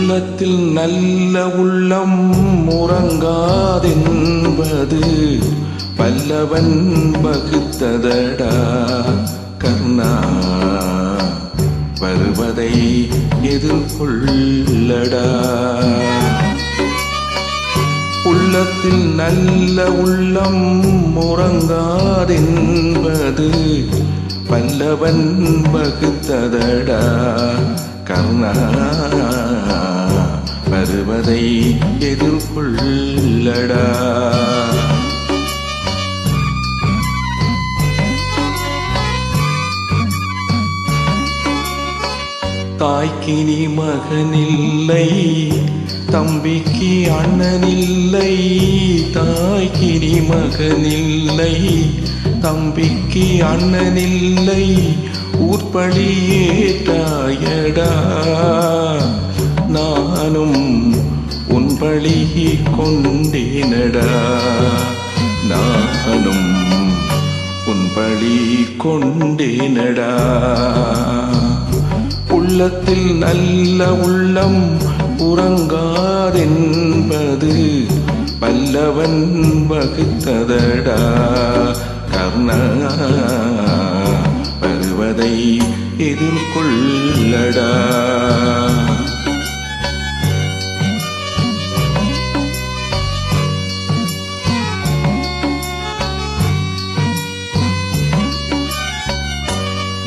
உள்ளத்தில் நல்ல உள்ளம் உறங்காதென்பது வல்லவன் வகுத்ததடா கர்ணா. வருவதை எதிர்கொள்ளடா. உள்ளத்தில் நல்ல உள்ளம் உறங்காதென்பது வல்லவன் வகுத்ததடா கர்ணா. வருவதை எதிர்கொள்ளடா. தாய்க்கினி மகனில்லை, தம்பிக்கு அண்ணனில்லை. தாய்க்கினி மகனில்லை, தம்பிக்கு அண்ணனில்லை. ஊர்பழியேற்றாயடா, நானும் உன் பழி கொண்டேனடா. நானும் உன் பழி கொண்டேனடா. உள்ளத்தில் நல்ல உள்ளம் உறங்காதென்பது வல்லவன் வகுத்ததடா கர்ணா. வருவதை எதிர்கொள்ளடா.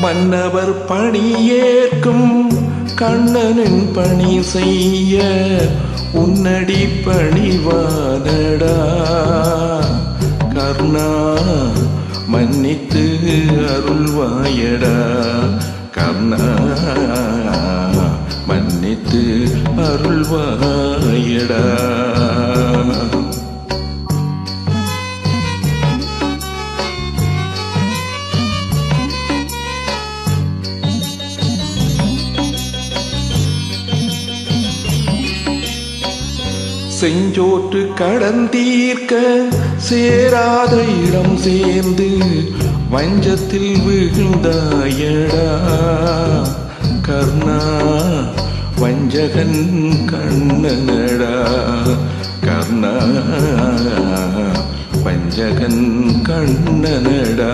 மன்னவர் பணியேற்கும் கண்ணனின் பணி செய்ய உன்னடி பணிவானடா கர்ணா. மன்னித்து அருள்வாயடா கர்ணா. மன்னித்து அருள்வாயடா. செஞ்சோற்று கடந்தீர்க்க சேராத இடம் சேர்ந்து வஞ்சத்தில் விழுந்தாயடா கர்ணா. வஞ்சகன் கண்ணனடா கர்ணா. வஞ்சகன் கண்ணனடா.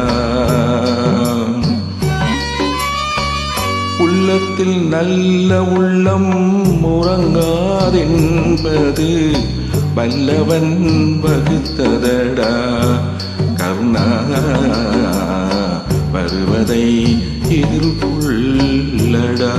உள்ளத்தில் நல்ல உள்ளம் உறங்காதென்பது வல்லவன் வகுத்ததடா கர்ணா. வருவதை எதிர்கொள்ளடா.